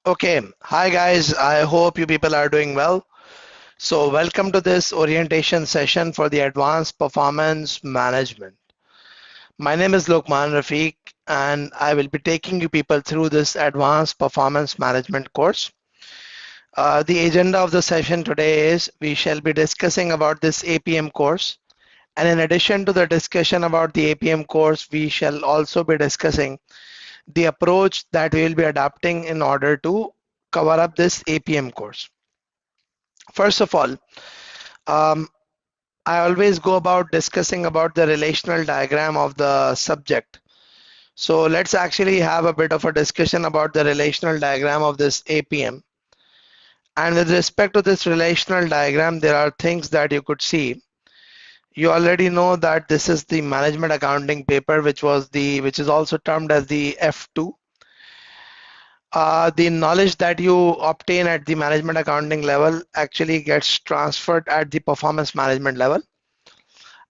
Okay, hi guys, I hope you people are doing well. So, welcome to this orientation session for the Advanced Performance Management. My name is Luqman Rafiq, and I will be taking you people through this Advanced Performance Management course. The agenda of the session today is we shall be discussing about this APM course. And in addition to the discussion about the APM course, we shall also be discussing the approach that we will be adopting in order to cover up this APM course. First of all, um, I always go about discussing about the relational diagram of the subject. So let's actually have a bit of a discussion about the relational diagram of this APM. And with respect to this relational diagram, there are things that you could see. You already know that this is the management accounting paper, which is also termed as the F2. The knowledge that you obtain at the management accounting level actually gets transferred at the performance management level.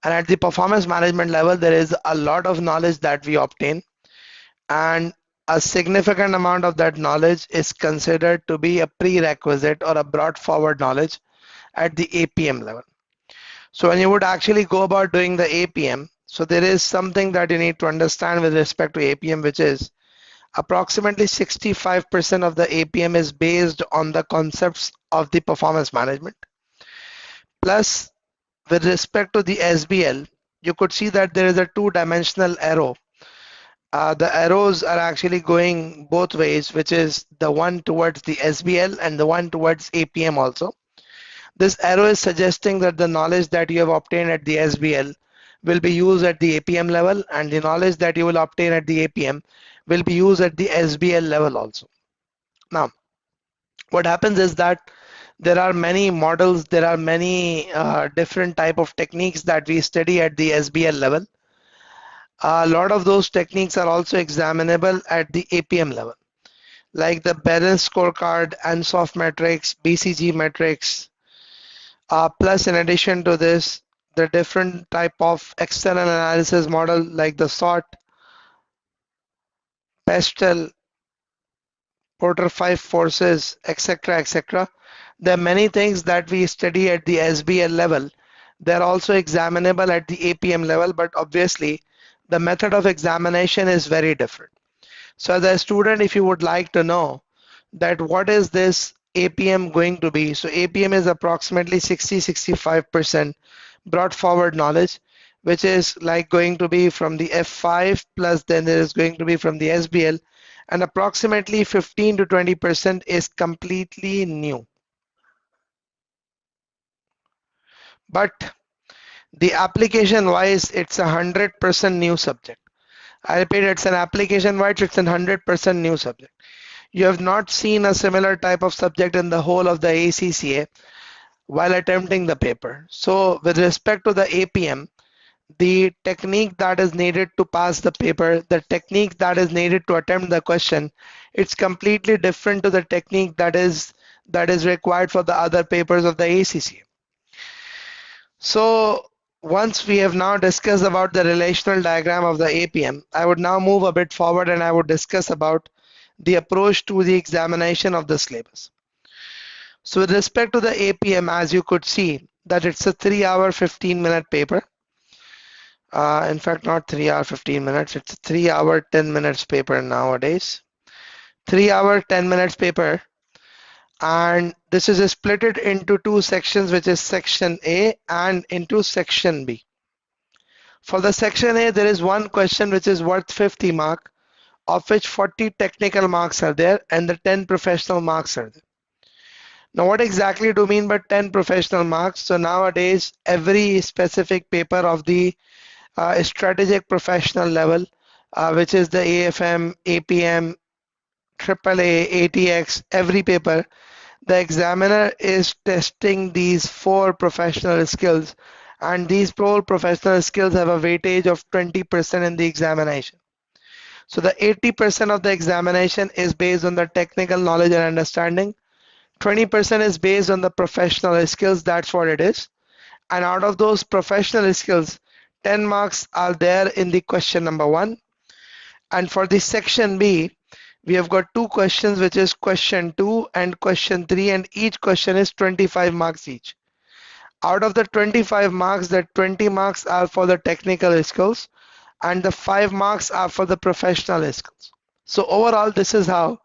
And at the performance management level, there is a lot of knowledge that we obtain, and a significant amount of that knowledge is considered to be a prerequisite or a brought forward knowledge at the APM level. So when you would actually go about doing the APM, so there is something that you need to understand with respect to APM, which is approximately 65% of the APM is based on the concepts of the performance management. Plus, with respect to the SBL, you could see that there is a two-dimensional arrow. The arrows are actually going both ways, which is the one towards the SBL and the one towards APM also. This arrow is suggesting that the knowledge that you have obtained at the SBL will be used at the APM level, and the knowledge that you will obtain at the APM will be used at the SBL level also. Now, what happens is that there are many models, there are many different type of techniques that we study at the SBL level. A lot of those techniques are also examinable at the APM level, like the balance scorecard, ANSOF metrics, BCG metrics. Plus, in addition to this, the different type of external analysis model like the SWOT, PESTEL, Porter 5 forces, etc., etc. There are many things that we study at the SBL level. They're also examinable at the APM level, but obviously the method of examination is very different. So as a student, if you would like to know that what is this APM going to be, so APM is approximately 60-65% brought forward knowledge, which is like going to be from the F5, plus then there is going to be from the SBL, and approximately 15 to 20% is completely new. But the application wise, it's 100% new subject. I repeat, it's an application wise, it's a 100% new subject. You have not seen a similar type of subject in the whole of the ACCA while attempting the paper. So with respect to the APM, the technique that is needed to pass the paper, the technique that is needed to attempt the question, it's completely different to the technique that is required for the other papers of the ACCA. So once we have now discussed about the relational diagram of the APM, I would now move a bit forward and I would discuss about the approach to the examination of the syllabus. So with respect to the APM, as you could see, that it's a 3-hour 15-minute paper. In fact, not 3-hour 15 minutes, it's a 3-hour 10 minutes paper nowadays. 3-hour 10 minutes paper, and this is split it into two sections, which is section A and into section B. For the section A, there is one question which is worth 50 mark, of which 40 technical marks are there and the 10 professional marks are there. Now, what exactly do you mean by 10 professional marks? So nowadays, every specific paper of the strategic professional level, which is the AFM, APM, AAA, ATX, every paper, the examiner is testing these four professional skills, and these four professional skills have a weightage of 20% in the examination. So the 80% of the examination is based on the technical knowledge and understanding. 20% is based on the professional skills, that's what it is. And out of those professional skills, 10 marks are there in the question number one. And for the section B, we have got two questions, which is question 2 and question 3, and each question is 25 marks each. Out of the 25 marks, the 20 marks are for the technical skills and the 5 marks are for the professional skills. So overall, this is how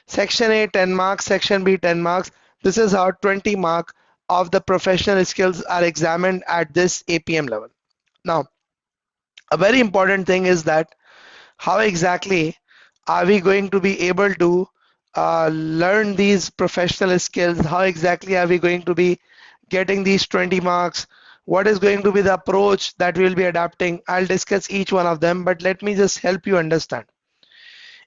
section A 10 marks, section B 10 marks. This is how 20 mark of the professional skills are examined at this APM level. Now, a very important thing is that how exactly are we going to be able to learn these professional skills? How exactly are we going to be getting these 20 marks? What is going to be the approach that we will be adapting? I'll discuss each one of them, but let me just help you understand.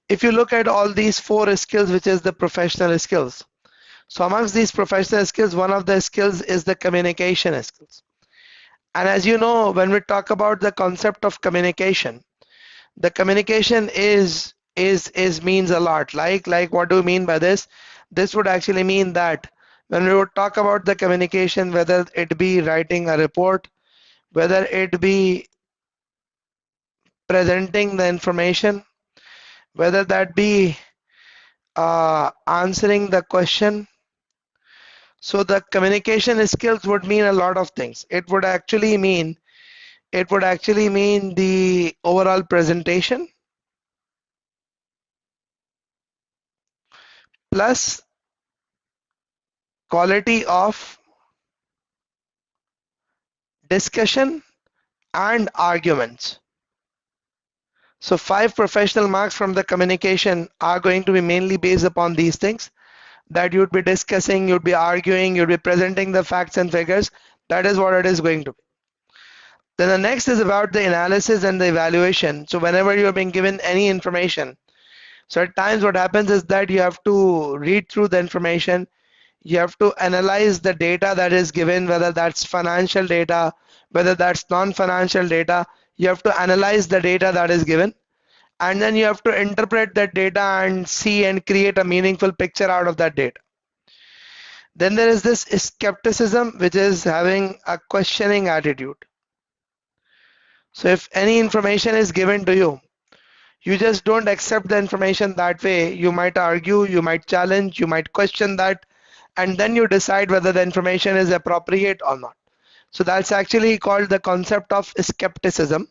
If you look at all these four skills, which is the professional skills. So amongst these professional skills, one of the skills is the communication skills. And as you know, when we talk about the concept of communication, the communication is means a lot. Like what do we mean by this? This would actually mean that when we would talk about the communication, whether it be writing a report, whether it be presenting the information, whether that be answering the question. So the communication skills would mean a lot of things. It would actually mean the overall presentation plus quality of discussion and arguments. So 5 professional marks from the communication are going to be mainly based upon these things, that you'd be discussing, you'd be arguing, you'd be presenting the facts and figures. That is what it is going to be. Then the next is about the analysis and the evaluation. So whenever you're being given any information, so at times what happens is that you have to read through the information, you have to analyze the data that is given, whether that's financial data, whether that's non-financial data. You have to analyze the data that is given, and then you have to interpret that data and see and create a meaningful picture out of that data. Then there is this skepticism, which is having a questioning attitude. So if any information is given to you, you just don't accept the information that way. You might argue, you might challenge, you might question that, and then you decide whether the information is appropriate or not. So that's actually called the concept of skepticism.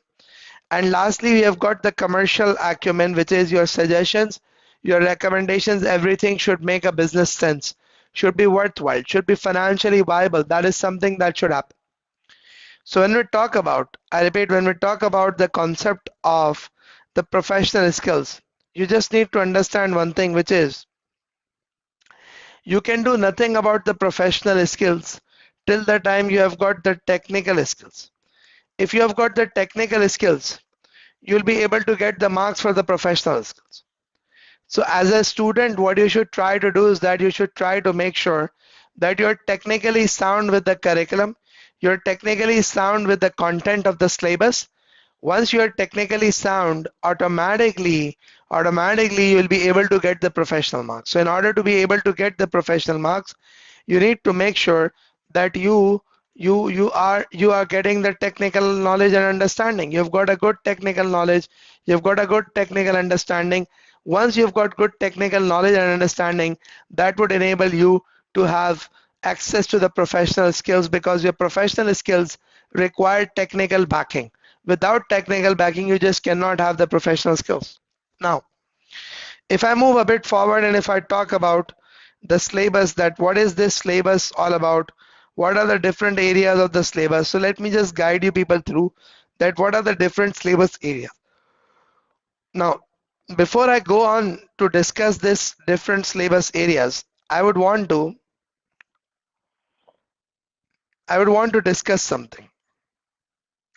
And lastly, we have got the commercial acumen, which is your suggestions, your recommendations, everything should make a business sense, should be worthwhile, should be financially viable. That is something that should happen. So when we talk about, I repeat, when we talk about the concept of the professional skills, you just need to understand one thing, which is you can do nothing about the professional skills till the time you have got the technical skills. If you have got the technical skills, you'll be able to get the marks for the professional skills. So as a student, what you should try to do is that you should try to make sure that you're technically sound with the curriculum, you're technically sound with the content of the syllabus. Once you're technically sound, automatically you'll be able to get the professional marks. So in order to be able to get the professional marks, you need to make sure that you are getting the technical knowledge and understanding. You've got a good technical knowledge, you've got a good technical understanding. Once you've got good technical knowledge and understanding, that would enable you to have access to the professional skills, because your professional skills require technical backing. Without technical backing, you just cannot have the professional skills. Now, if I move a bit forward and if I talk about the syllabus, that what is this syllabus all about? What are the different areas of the syllabus? So let me just guide you people through that what are the different syllabus areas. Now, before I go on to discuss this different syllabus areas, I would want to discuss something.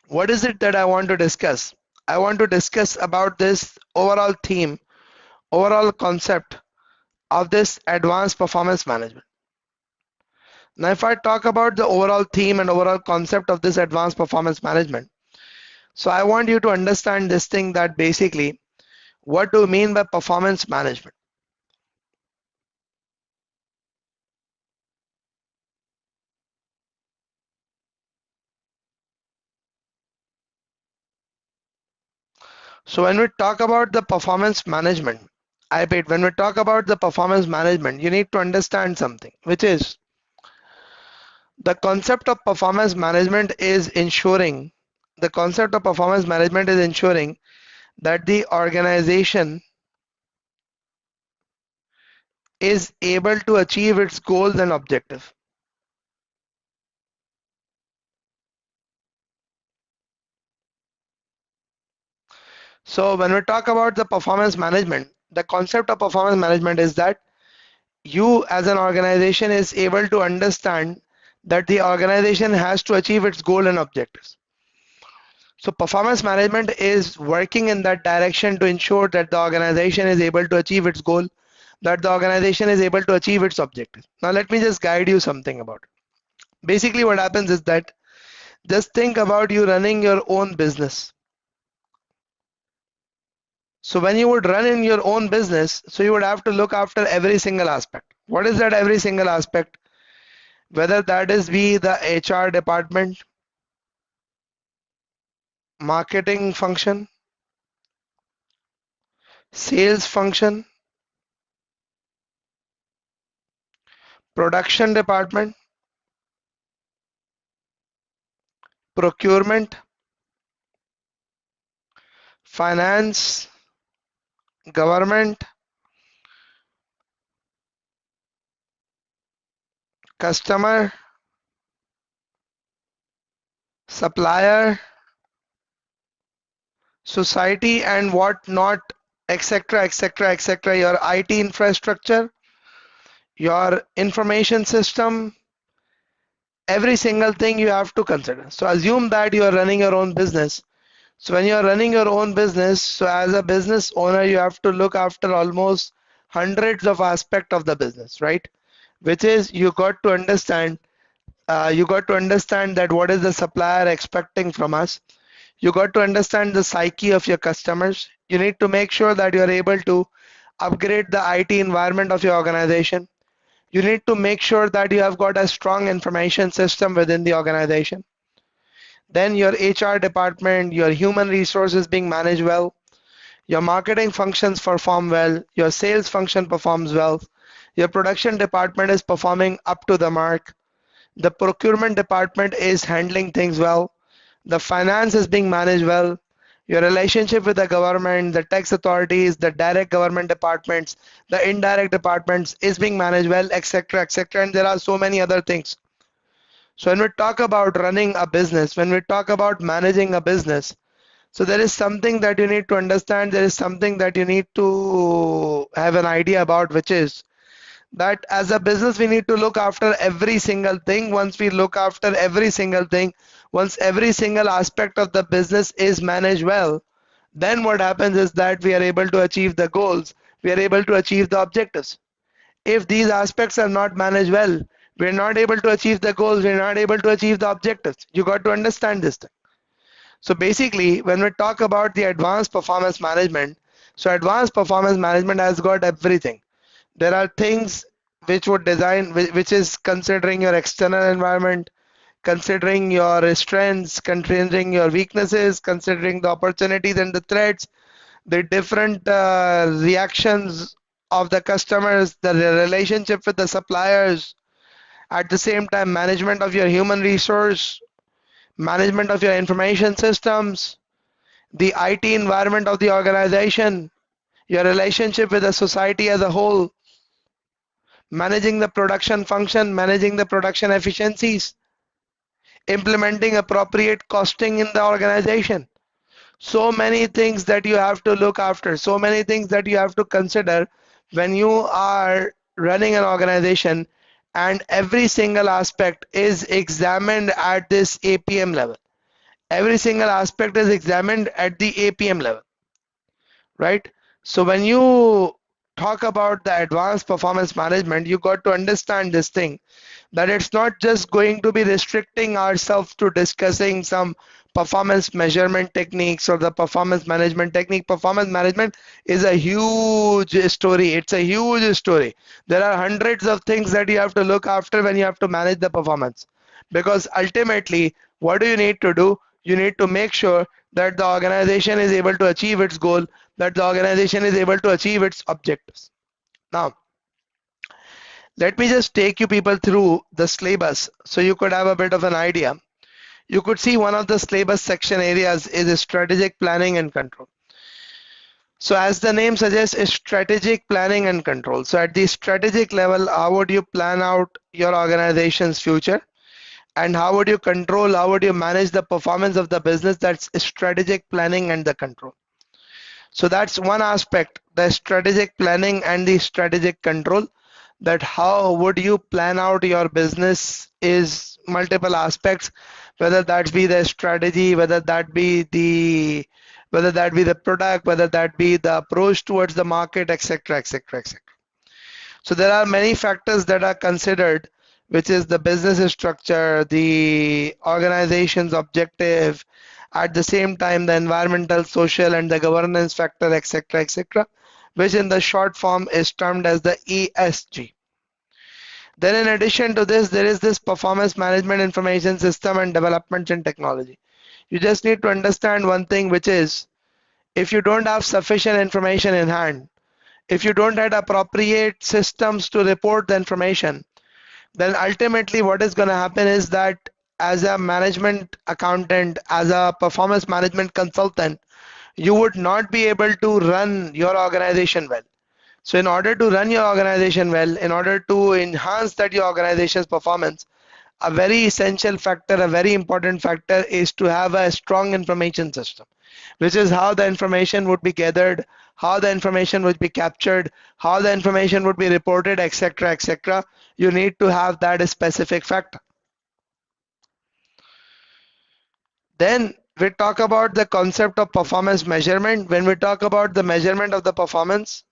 What is it that I want to discuss? I want to discuss about this overall theme, overall concept of this advanced performance management. Now, if I talk about the overall theme and overall concept of this advanced performance management, so I want you to understand this thing, that basically, what do we mean by performance management? So when we talk about the performance management, I repeat, when we talk about the performance management, you need to understand something, which is the concept of performance management is ensuring, the concept of performance management is ensuring that the organization is able to achieve its goals and objectives. So when we talk about the performance management, the concept of performance management is that you as an organization is able to understand that the organization has to achieve its goal and objectives. So performance management is working in that direction to ensure that the organization is able to achieve its goal, that the organization is able to achieve its objective. Now let me just guide you something about it. Basically what happens is that just think about you running your own business. So when you would run in your own business, so you would have to look after every single aspect. What is that every single aspect? Whether that is be the HR department, marketing function, sales function, production department, procurement, finance, government, customer, supplier, society, and what not, etc., etc., etc. Your IT infrastructure, your information system, every single thing you have to consider. So assume that you are running your own business. So when you are running your own business, so as a business owner, you have to look after almost hundreds of aspects of the business, right? Which is you got to understand that what is the supplier expecting from us. You got to understand the psyche of your customers. You need to make sure that you are able to upgrade the IT environment of your organization. You need to make sure that you have got a strong information system within the organization. Then your HR department, your human resources being managed well, your marketing functions perform well, your sales function performs well, your production department is performing up to the mark, the procurement department is handling things well, the finance is being managed well, your relationship with the government, the tax authorities, the direct government departments, the indirect departments is being managed well, etc., etc. And there are so many other things. So when we talk about running a business, when we talk about managing a business, so there is something that you need to understand, there is something that you need to have an idea about, which is that as a business we need to look after every single thing. Once we look after every single thing, once every single aspect of the business is managed well, then what happens is that we are able to achieve the goals, we are able to achieve the objectives. If these aspects are not managed well, we're not able to achieve the goals, we're not able to achieve the objectives. You got to understand this thing. So basically, when we talk about the advanced performance management, so advanced performance management has got everything. There are things which would design, which is considering your external environment, considering your strengths, considering your weaknesses, considering the opportunities and the threats, the different reactions of the customers, the relationship with the suppliers, at the same time management of your human resource, management of your information systems, the IT environment of the organization, your relationship with the society as a whole, managing the production function, managing the production efficiencies, implementing appropriate costing in the organization. So many things that you have to look after, so many things that you have to consider when you are running an organization, and every single aspect is examined at this APM level. Every single aspect is examined at the APM level, right? So when you talk about the advanced performance management, you got to understand this thing, that it's not just going to be restricting ourselves to discussing some performance measurement techniques or the performance management technique. Performance management is a huge story. It's a huge story. There are hundreds of things that you have to look after when you have to manage the performance. Because ultimately, what do you need to do? You need to make sure that the organization is able to achieve its goal, that the organization is able to achieve its objectives. Now, let me just take you people through the syllabus so you could have a bit of an idea. You could see one of the syllabus section areas is strategic planning and control. So as the name suggests, is strategic planning and control. So at the strategic level, how would you plan out your organization's future? And how would you control, how would you manage the performance of the business? That's strategic planning and the control. So that's one aspect, the strategic planning and the strategic control, that how would you plan out your business is multiple aspects, whether that be the strategy, whether that be the product, whether that be the approach towards the market, etc., etc., etc. So there are many factors that are considered, which is the business structure, the organization's objective, at the same time the environmental, social, and the governance factor, etc., etc., which in the short form is termed as the ESG. Then in addition to this, there is this performance management information system and development in technology. You just need to understand one thing, which is if you don't have sufficient information in hand, if you don't have appropriate systems to report the information, then ultimately what is going to happen is that as a management accountant, as a performance management consultant, you would not be able to run your organization well. So in order to run your organization well, in order to enhance that your organization's performance, a very essential factor, a very important factor is to have a strong information system, which is how the information would be gathered, how the information would be captured, how the information would be reported, etc., etc. You need to have that specific factor. Then we talk about the concept of performance measurement. When we talk about the measurement of the performance,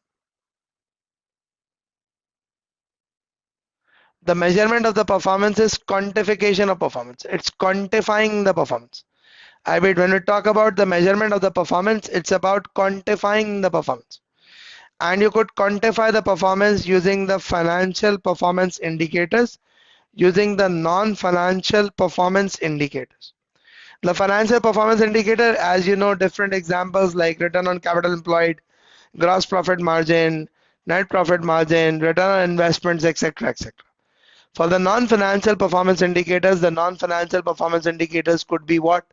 the measurement of the performance is quantification of performance. It's quantifying the performance. I mean, when we talk about the measurement of the performance, it's about quantifying the performance. And you could quantify the performance using the financial performance indicators, using the non-financial performance indicators. The financial performance indicator, as you know, different examples like return on capital employed, gross profit margin, net profit margin, return on investments, etc., etc. For the non-financial performance indicators, the non-financial performance indicators could be what?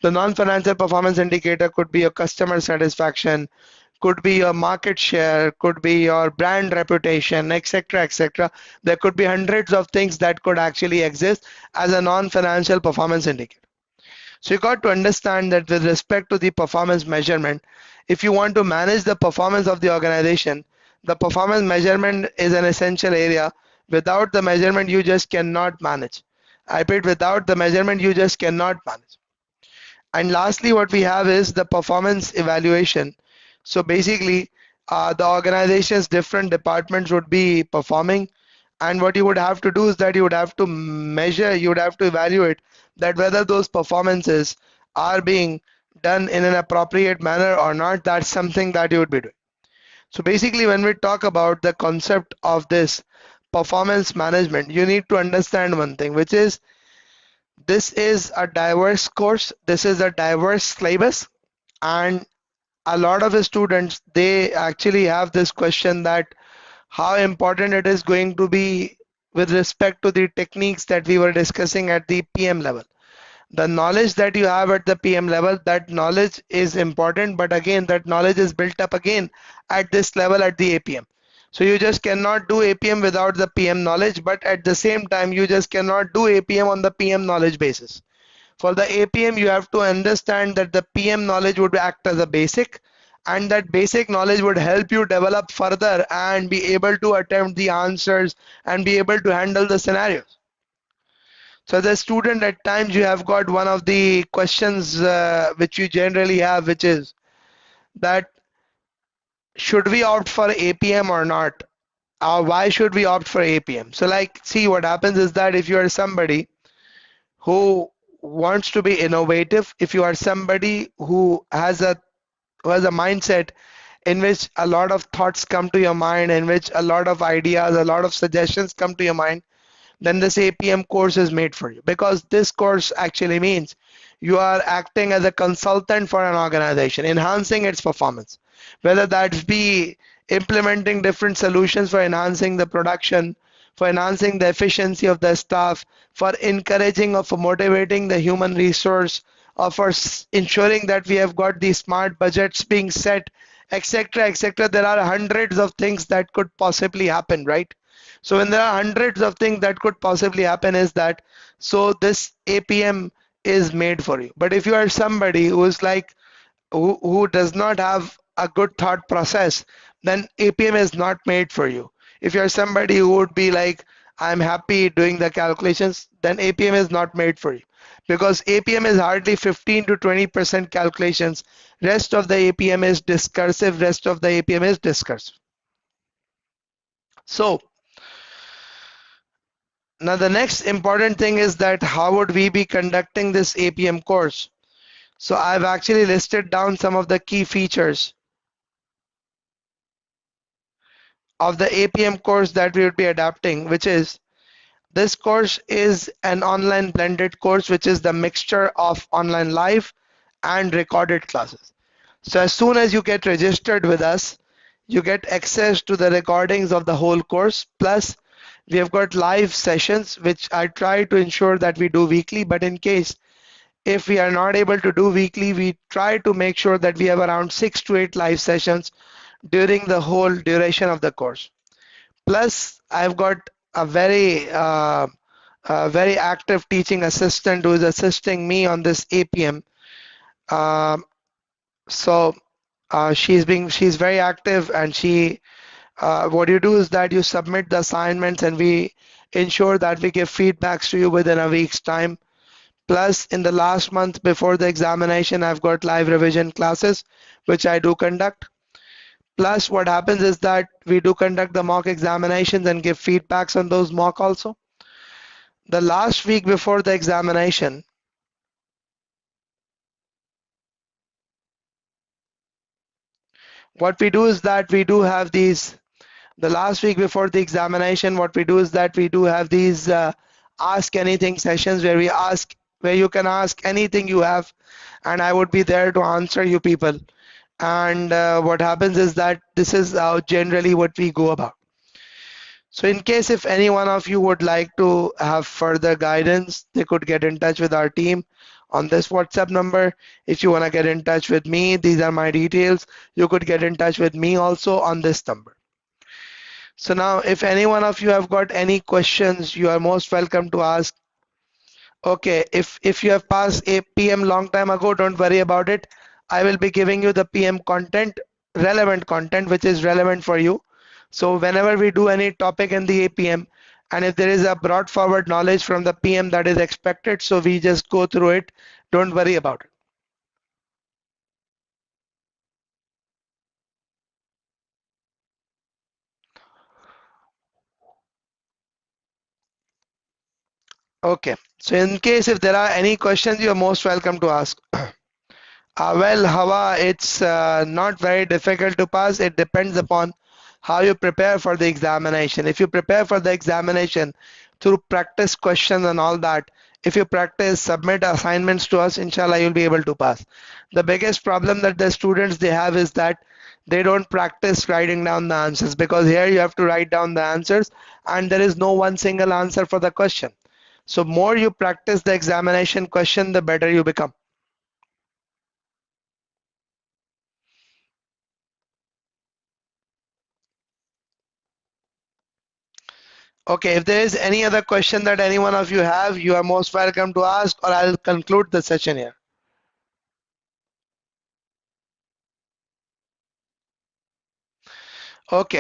The non-financial performance indicator could be your customer satisfaction, could be your market share, could be your brand reputation, etc., etc. There could be hundreds of things that could actually exist as a non-financial performance indicator. So you got to understand that with respect to the performance measurement, if you want to manage the performance of the organization, the performance measurement is an essential area. Without the measurement, you just cannot manage. I repeat, without the measurement, you just cannot manage. And lastly, what we have is the performance evaluation. So basically, the organization's different departments would be performing, and what you would have to do is that you would have to measure, you would have to evaluate that whether those performances are being done in an appropriate manner or not. That's something that you would be doing. So basically, when we talk about the concept of this performance management, you need to understand one thing, which is this is a diverse course, this is a diverse syllabus, and a lot of the students, they actually have this question that how important it is going to be with respect to the techniques that we were discussing at the PM level. The knowledge that you have at the PM level, that knowledge is important, but again, that knowledge is built up again at this level at the APM. So you just cannot do APM without the PM knowledge, but at the same time, you just cannot do APM on the PM knowledge basis. For the APM, you have to understand that the PM knowledge would act as a basic, and that basic knowledge would help you develop further and be able to attempt the answers and be able to handle the scenarios. So as a student, at times you have got one of the questions which you generally have, which is that should we opt for APM or not? Why should we opt for APM? So like, see, what happens is that if you are somebody who wants to be innovative, if you are somebody who has a mindset in which a lot of thoughts come to your mind, in which a lot of ideas, a lot of suggestions come to your mind, then this APM course is made for you, because this course actually means you are acting as a consultant for an organization, enhancing its performance, whether that be implementing different solutions for enhancing the production, for enhancing the efficiency of the staff, for encouraging or for motivating the human resource, or for ensuring that we have got these smart budgets being set, etc., etc. There are hundreds of things that could possibly happen, right? So when there are hundreds of things that could possibly happen, is that so this APM is made for you. But if you are somebody who is like who does not have a good thought process, then APM is not made for you. If you're somebody who would be like, I'm happy doing the calculations, then APM is not made for you, because APM is hardly 15 to 20% calculations. Rest of the APM is discursive. Rest of the APM is discursive. So now the next important thing is that how would we be conducting this APM course? So I've actually listed down some of the key features of the APM course that we would be adapting, which is this course is an online blended course, which is the mixture of online live and recorded classes. So as soon as you get registered with us, you get access to the recordings of the whole course. Plus, we have got live sessions, which I try to ensure that we do weekly. But in case if we are not able to do weekly, we try to make sure that we have around 6 to 8 live sessions during the whole duration of the course. Plus, I've got a very active teaching assistant who is assisting me on this APM. Um, she's very active, and what you do is that you submit the assignments, and we ensure that we give feedbacks to you within a week's time. Plus, in the last month before the examination, I've got live revision classes, which I do conduct. Plus, what happens is that we do conduct the mock examinations and give feedbacks on those mock also. The last week before the examination, what we do is that we do have these, the last week before the examination, what we do is that we do have these ask anything sessions where you can ask anything you have, and I would be there to answer you people. And what happens is that this is generally what we go about. So in case if any one of you would like to have further guidance, they could get in touch with our team on this WhatsApp number. If you want to get in touch with me, these are my details. You could get in touch with me also on this number. So now if any one of you have got any questions, you are most welcome to ask. Okay, if you have passed a PM long time ago, don't worry about it. I will be giving you the PM content, relevant content, which is relevant for you. So whenever we do any topic in the APM, and if there is a brought forward knowledge from the PM that is expected, so we just go through it. Don't worry about it. Okay, so in case if there are any questions, you are most welcome to ask. Well, Hawa, it's not very difficult to pass. It depends upon how you prepare for the examination. If you prepare for the examination through practice questions and all that, if you practice, submit assignments to us, inshallah, you'll be able to pass. The biggest problem that the students they have is that they don't practice writing down the answers, because here you have to write down the answers and there is no one single answer for the question. So more you practice the examination question, the better you become. Okay, if there is any other question that any one of you have, you are most welcome to ask, or I'll conclude the session here. Okay.